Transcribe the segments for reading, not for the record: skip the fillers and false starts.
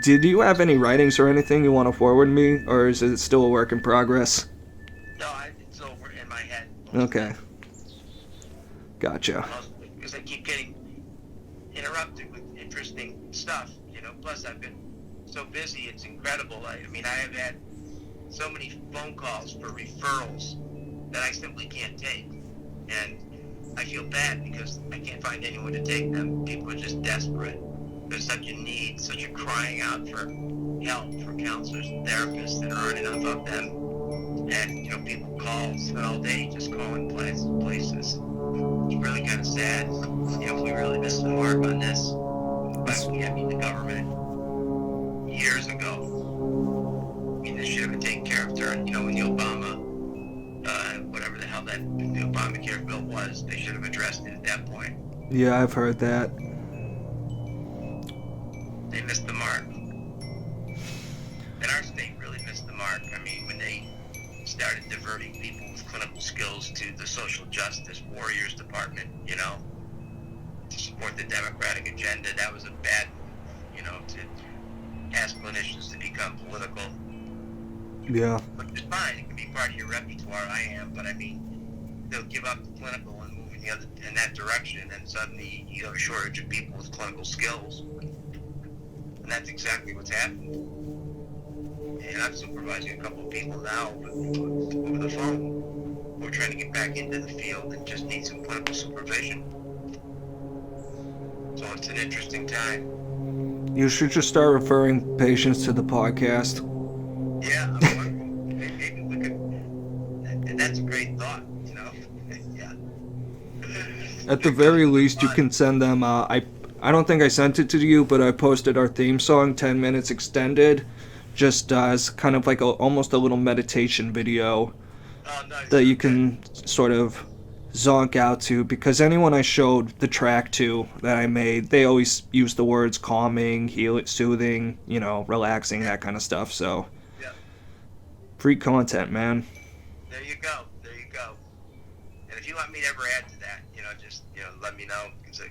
Did you have any writings or anything you want to forward me, or is it still a work in progress? No, it's over in my head most of Okay, it. gotcha. Mostly because I keep getting interrupted with interesting stuff. Plus I've been so busy, it's incredible. I mean, I have had so many phone calls for referrals that I simply can't take. And I feel bad because I can't find anyone to take them. People are just desperate. There's such a need, such a crying out for help for counselors and therapists. There aren't enough of them. And, people call, spend all day just calling places. It's really kind of sad. We really missed the mark on this. But, I mean, the government, years ago, this should have been taken care of during, when the Obama, whatever the hell the Obamacare bill was, they should have addressed it at that point. Yeah, I've heard that. They missed the mark. And our state really missed the mark. I mean, when they started diverting people with clinical skills to the social justice warriors department, to support the Democratic agenda, that was a bad move, to ask clinicians to become political. Yeah. Which is fine. It can be part of your repertoire. I am, but I mean, they'll give up the clinical and move in that direction, and then suddenly you have a shortage of people with clinical skills. And that's exactly what's happened. And I'm supervising a couple of people now over the phone who are trying to get back into the field and just need some clinical supervision. So it's an interesting time. You should just start referring patients to the podcast. Yeah, maybe we could. And that's a great thought, Yeah. At the very least, you can send them. I don't think I sent it to you, but I posted our theme song, 10 minutes extended, just as kind of like almost a little meditation video Nice. that you can sort of zonk out to, because anyone I showed the track to that I made, they always use the words calming, soothing, relaxing, that kind of stuff. So, Yeah. free content, man. There you go. And if you want me to ever add to that, just let me know, because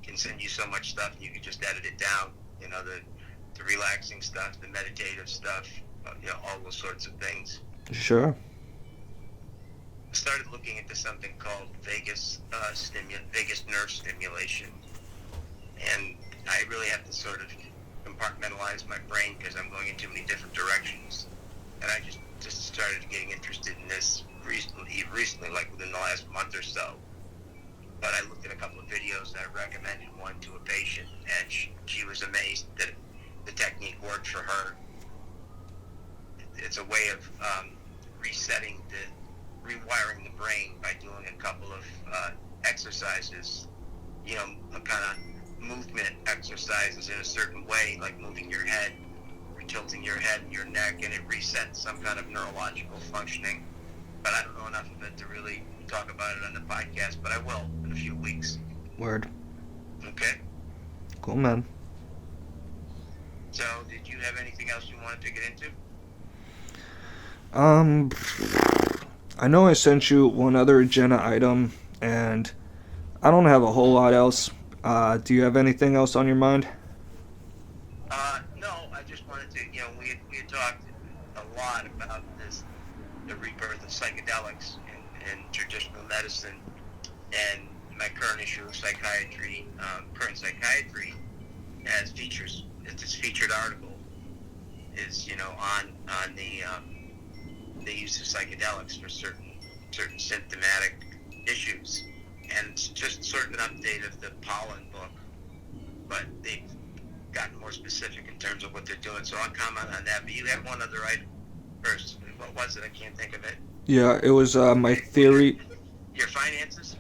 can send you so much stuff, and you can just edit it down. The relaxing stuff, the meditative stuff, all those sorts of things. Sure. I started looking into something called vagus nerve stimulation, and I really have to sort of compartmentalize my brain because I'm going in too many different directions. And I just started getting interested in this recently, like within the last month or so. But I looked at a couple of videos and I recommended one to a patient, and she was amazed that the technique worked for her. It's a way of rewiring the brain by doing a couple of exercises, kind of movement exercises in a certain way, like moving your head, tilting your head and your neck, and it resets some kind of neurological functioning. But I don't know enough of it to really talk about it on the podcast, but I will in a few weeks. Word. Okay? Cool, man. So, did you have anything else you wanted to get into? I know I sent you one other agenda item, and I don't have a whole lot else. Do you have anything else on your mind? No, I just wanted to, we had talked a lot about the rebirth of psychedelics in traditional medicine, and my current issue of psychiatry, current psychiatry, as features, this featured article is, on the use of psychedelics for certain symptomatic issues. And it's just sort of an update of the pollen book, but they've gotten more specific in terms of what they're doing, so I'll comment on that. But you had one other item first. What was it? I can't think of it. Yeah, it was my theory. Your finances?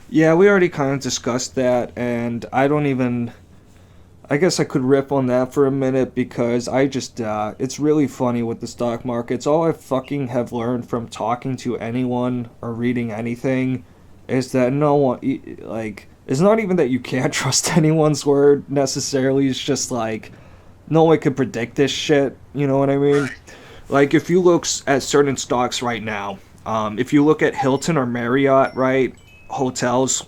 Yeah, we already kind of discussed that, and I guess I could riff on that for a minute, because it's really funny with the stock markets. All I fucking have learned from talking to anyone or reading anything is that no one, it's not even that you can't trust anyone's word necessarily, it's just like, no one can predict this shit, you know what I mean? Right. Like, if you look at certain stocks right now, if you look at Hilton or Marriott, right, hotels,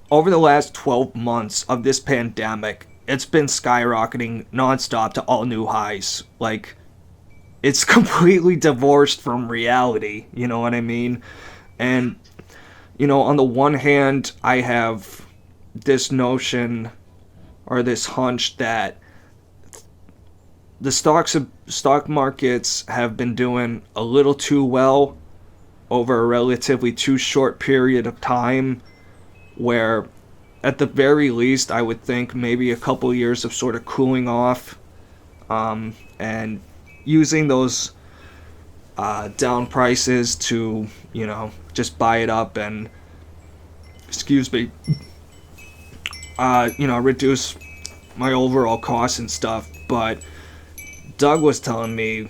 over the last 12 months of this pandemic, it's been skyrocketing nonstop to all new highs. Like, it's completely divorced from reality, you know what I mean? And, you know, on the one hand, I have this notion or this hunch that the stock markets have been doing a little too well over a relatively too short period of time, where at the very least I would think maybe a couple years of sort of cooling off, and using those down prices to, you know, just buy it up and, excuse me, you know, reduce my overall costs and stuff. But Doug was telling me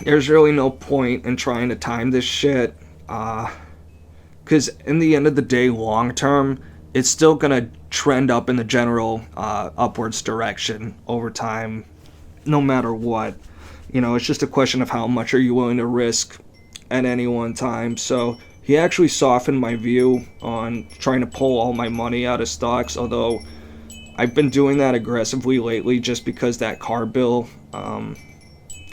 there's really no point in trying to time this shit, because in the end of the day, long term, it's still gonna trend up in the general upwards direction over time, no matter what. You know, it's just a question of how much are you willing to risk at any one time. So he actually softened my view on trying to pull all my money out of stocks, although I've been doing that aggressively lately just because that car bill a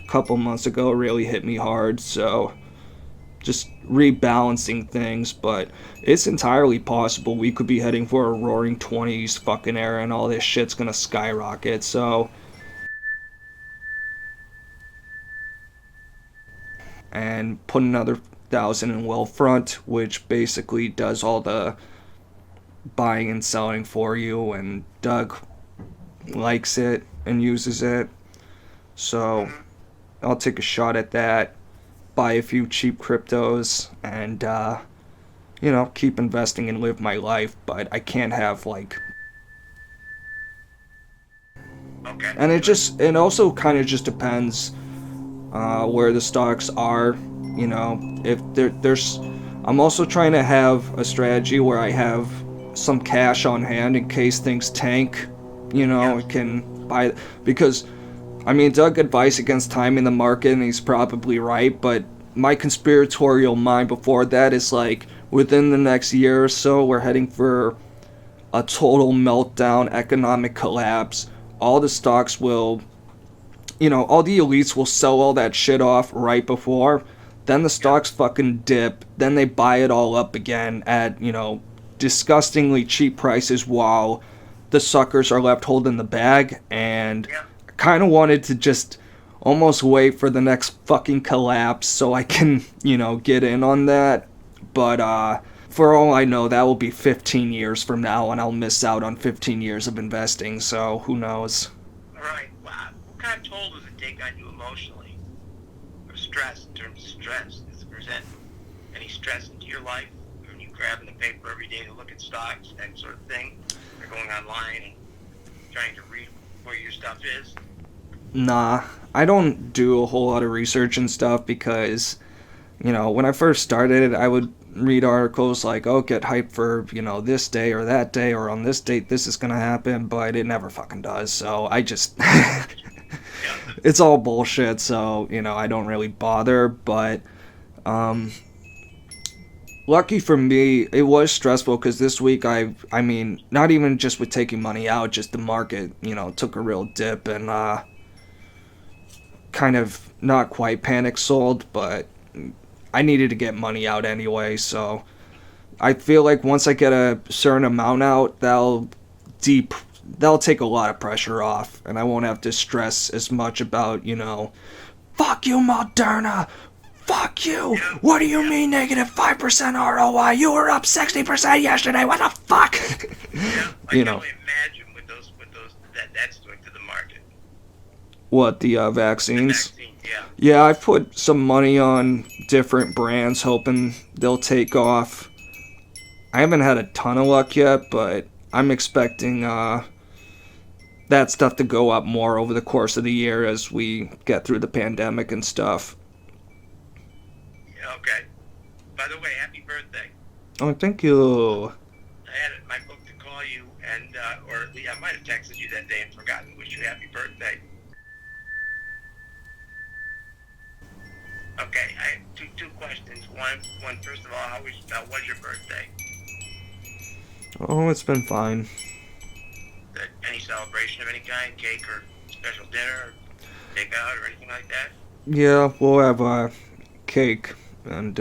couple months ago really hit me hard. So just rebalancing things, but it's entirely possible we could be heading for a roaring 20s fucking era and all this shit's gonna skyrocket. So, and put another 1,000 in Wealthfront, which basically does all the buying and selling for you, and Doug likes it and uses it. So I'll take a shot at that, buy a few cheap cryptos, and you know, keep investing and live my life. But I can't have like, Okay. and it also kind of just depends where the stocks are. You know, if there's, I'm also trying to have a strategy where I have some cash on hand in case things tank. You know, I can buy, because I mean, Doug advised against timing the market, and he's probably right, but my conspiratorial mind before that is like, within the next year or so, we're heading for a total meltdown, economic collapse. All the stocks will, you know, all the elites will sell all that shit off right before. Then the stocks fucking dip. Then they buy it all up again at, you know, disgustingly cheap prices while the suckers are left holding the bag. And I kind of wanted to just almost wait for the next fucking collapse so I can, you know, get in on that. But for all I know, that will be 15 years from now, and I'll miss out on 15 years of investing, so who knows. All right. Wow. What kind of toll does it take on you emotionally? Or stress, in terms of stress? Does it present any stress into your life? When you grabbing the paper every day to look at stocks, that sort of thing? Or going online and trying to read where your stuff is? Nah, I don't do a whole lot of research and stuff because, you know, when I first started, I would read articles like, oh, get hyped for, you know, this day or that day, or on this date this is gonna happen, but it never fucking does. So I just it's all bullshit, so, you know, I don't really bother. But lucky for me, it was stressful because this week I mean, not even just with taking money out, just the market, you know, took a real dip, and kind of not quite panic sold, but I needed to get money out anyway. So I feel like once I get a certain amount out, that'll take a lot of pressure off, and I won't have to stress as much about, you know, fuck you, Moderna, fuck you, what do you mean negative 5% ROI, you were up 60% yesterday, what the fuck? I you can know, only imagine with those that's doing to the market. what, the vaccines? The vaccine, yeah. Yeah, I've put some money on different brands, hoping they'll take off. I haven't had a ton of luck yet, but I'm expecting that stuff to go up more over the course of the year as we get through the pandemic and stuff. Yeah, okay. By the way, happy birthday. Oh, thank you. I had it in my book to call you, and or at least I might have texted you that day and forgotten to wish you happy birthday. Okay, I have two questions. One, first of all, how was your birthday? Oh, it's been fine. Any celebration of any kind? Cake or special dinner or takeout or anything like that? Yeah, we'll have cake and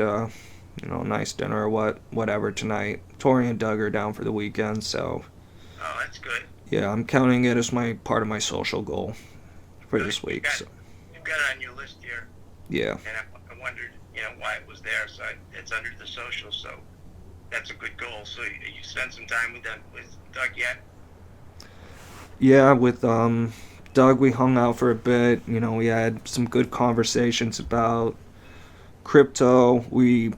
nice dinner or whatever tonight. Tori and Doug are down for the weekend, so Oh, that's good. yeah, I'm counting it as my part of my social goal for Good. this week. So You've got it on your list here, yeah, and I wondered, why it was there. So it's under the social, so that's a good goal. So you spent some time with Doug yet? yeah. With Doug, we hung out for a bit. We had some good conversations about crypto. We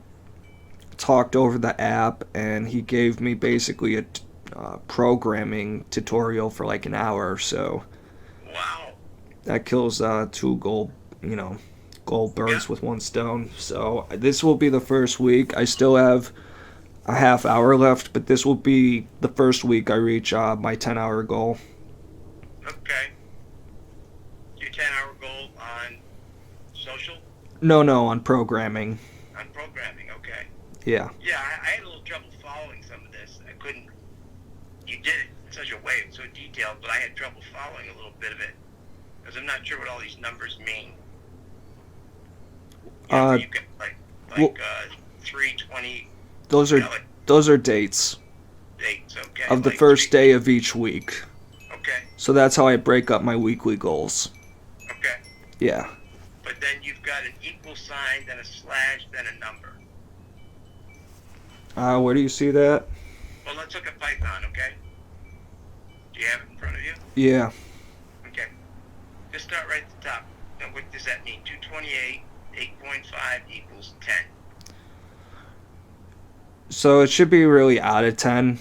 talked over the app, and he gave me basically a programming tutorial for like an hour or so. Wow. That kills two gold birds Yeah. with one stone. So this will be the first week. I still have a half hour left, but this will be the first week I reach my 10-hour goal. Okay. Your 10-hour goal on social? No, on programming. On programming, okay. Yeah. Yeah, I had a little trouble following some of this. I couldn't. You did it in such a way, it was so detailed, but I had trouble following a little bit of it because I'm not sure what all these numbers mean. You get well, 320 those are dates dates, okay? of the first day of each week. Okay, So that's how I break up my weekly goals. okay. Yeah. But then you've got an equal sign, then a slash, then a number. Where do you see that? Well, let's look at Python, okay? Do you have it in front of you? Yeah. Okay. Just start right at the top. Now, what does that mean? 228, 8.5 equals 10. So it should be really out of 10.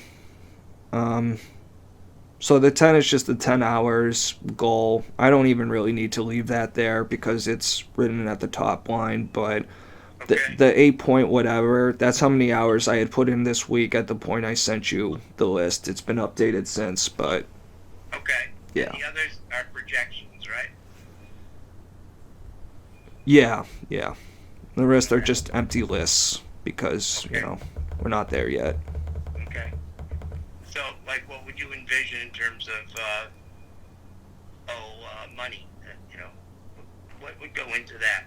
So the 10 is just the 10 hours goal. I don't even really need to leave that there because it's written at the top line, but Okay. the 8 point whatever, that's how many hours I had put in this week at the point I sent you the list. It's been updated since, but Okay. yeah. And the others are projections, right? Yeah. The rest are just empty lists because, Okay. we're not there yet. Okay. So, what would you envision in terms of, money? What would go into that?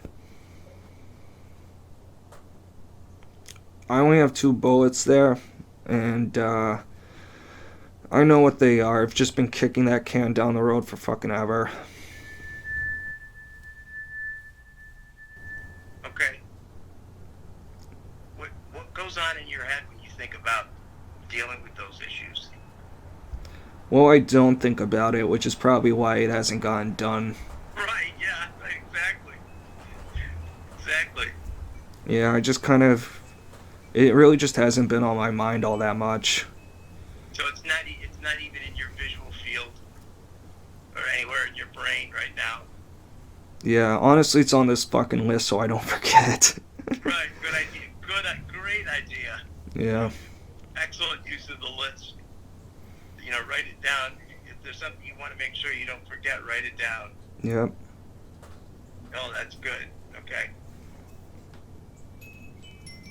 I only have 2 bullets there, and I know what they are. I've just been kicking that can down the road for fucking ever. Okay. What goes on in your head when you think about dealing with those issues? Well, I don't think about it, which is probably why it hasn't gotten done. Right, yeah, exactly. Exactly. Yeah, I just it really just hasn't been on my mind all that much. So it's not even in your visual field or anywhere in your brain right now. Yeah, honestly, it's on this fucking list so I don't forget. Right, good idea. Great idea. Yeah. Excellent use of the list. Write it down. If there's something you want to make sure you don't forget, write it down. Yep. Oh, that's good. Okay.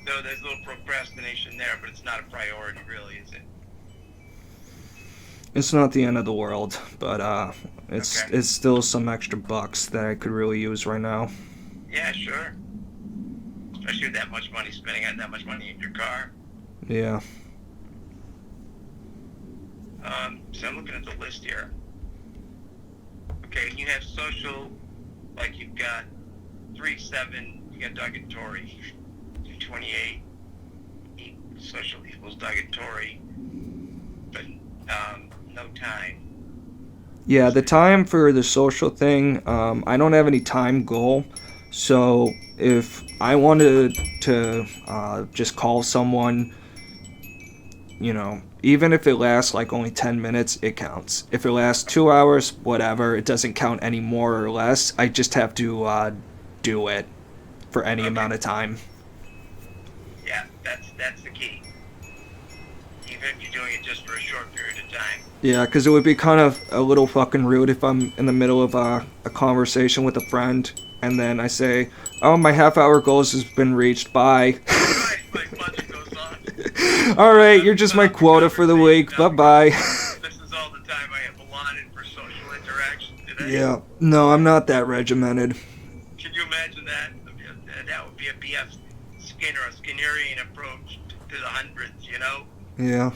So there's a little procrastination there, but it's not a priority, really, is it? It's not the end of the world, but it's Okay. it's still some extra bucks that I could really use right now. Yeah, sure. Especially with that much money, spending that much money in your car. Yeah. So I'm looking at the list here. Okay, and you have social, you've got 3-7, you got Doug and Tori. 228, social equals Doug and Tori, but no time. Yeah, the time for the social thing, I don't have any time goal. So if I wanted to just call someone, even if it lasts only 10 minutes, it counts. If it lasts 2 hours, whatever, it doesn't count any more or less. I just have to do it for any amount of time. Yeah, that's the key. Even if you're doing it just for a short period of time. Yeah, because it would be kind of a little fucking rude if I'm in the middle of a conversation with a friend and then I say, oh, my half-hour goals has been reached, bye. Right, my budget goes on. All right, you're just my quota for the week, bye-bye. This is all the time I have allotted today. Yeah. No, I'm not that regimented. Can you imagine that? That would be a B.F. Skinner, a Skinnerian approach to the hundreds, you know? Yeah.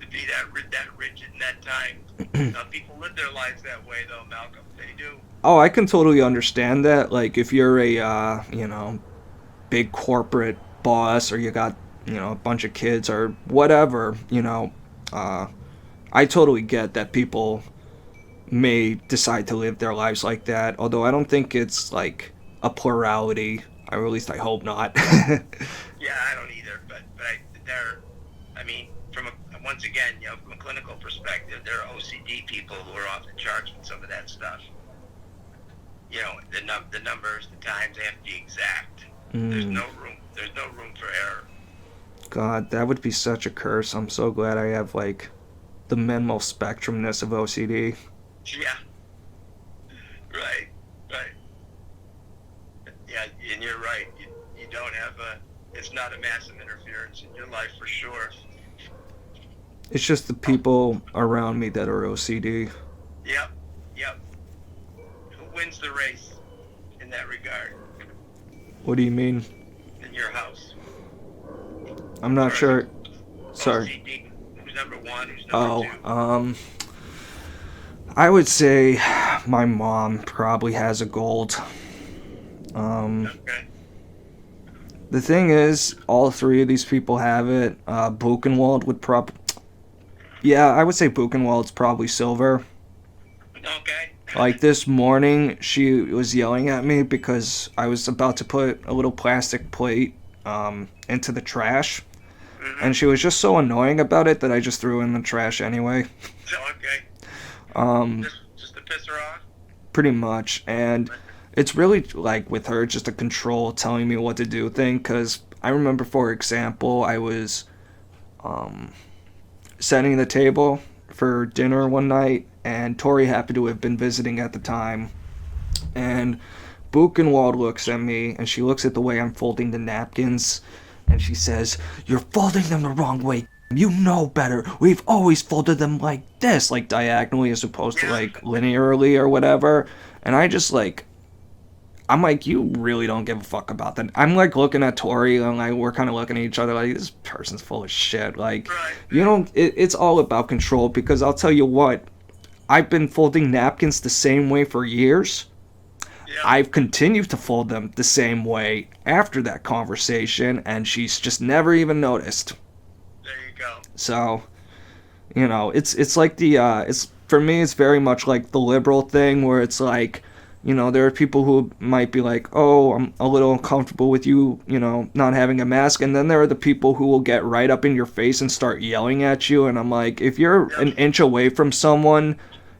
To be that rigid in that time. People live their lives that way, though, Malcolm. They do. Oh, I can totally understand that. Like, if you're a, big corporate boss or you got, a bunch of kids or whatever, I totally get that people may decide to live their lives like that. Although I don't think it's, like, a plurality. Or at least I hope not. Yeah, I don't either. But once again, from a clinical perspective, there are OCD people who are off the charts with some of that stuff. The numbers, the times, they have to be exact. There's no room for error. God, that would be such a curse. I'm so glad I have, like, the minimal spectrumness of OCD. Yeah. Right. Yeah, and you're right. You don't have it's not a massive interference in your life for sure. It's just the people around me that are OCD. Yep. Who wins the race in that regard? What do you mean? In your house. I'm not sure. Sorry. OCD. Who's number one? Who's number two? I would say my mom probably has a gold. Okay. The thing is, all three of these people have it. Buchenwald would Yeah, I would say Buchenwald's probably silver. Okay. Like this morning, she was yelling at me because I was about to put a little plastic plate into the trash. Mm-hmm. And she was just so annoying about it that I just threw it in the trash anyway. Okay. Just to piss her off? Pretty much. And it's really, like, with her, just a control telling me what to do thing. Because I remember, for example, I was setting the table for dinner one night, and Tori happened to have been visiting at the time. And Buchenwald looks at me, and she looks at the way I'm folding the napkins, and she says, "You're folding them the wrong way. You know better. We've always folded them like this," like diagonally as opposed to like linearly or whatever. And I'm like, you really don't give a fuck about that. I'm like looking at Tori and like we're kind of looking at each other like this person's full of shit. Like, it's all about control, because I'll tell you what, I've been folding napkins the same way for years. I've continued to fold them the same way after that conversation, and she's just never even noticed. There you go. So, it's like it's for me, it's very much like the liberal thing where it's like, there are people who might be like, oh, I'm a little uncomfortable with you, not having a mask. And then there are the people who will get right up in your face and start yelling at you. And I'm like, if you're an inch away from someone,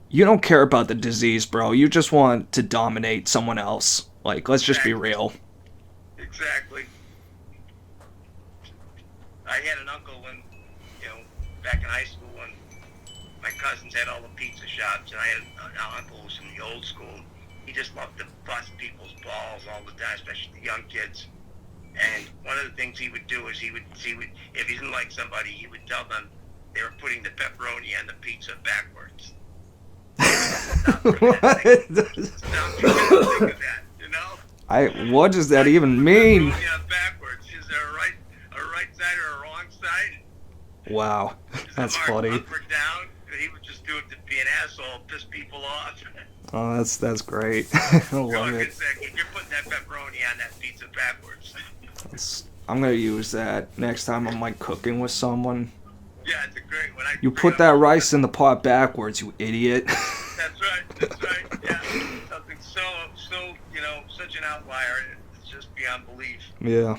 you don't care about the disease, bro. You just want to dominate someone else. Like, let's just be real. Exactly. I had an uncle when, back in high school, when my cousins had all the pizza shops, and I had an uncle who was from the old school. He just loved to bust people's balls all the time, especially the young kids. And one of the things he would do is he would if he didn't like somebody, he would tell them they were putting the pepperoni on the pizza backwards. What does that even mean? Backwards. Is there a right side or a wrong side? Wow, that's funny. Up or down? He would just do it to be an asshole, piss people off. Oh, that's great. I love it. You're putting that pepperoni on that pizza backwards. I'm gonna use that next time I'm like cooking with someone. Yeah, it's a great one. You put that rice in the pot backwards, you idiot. That's right. Yeah, something so such an outlier. It's just beyond belief. Yeah.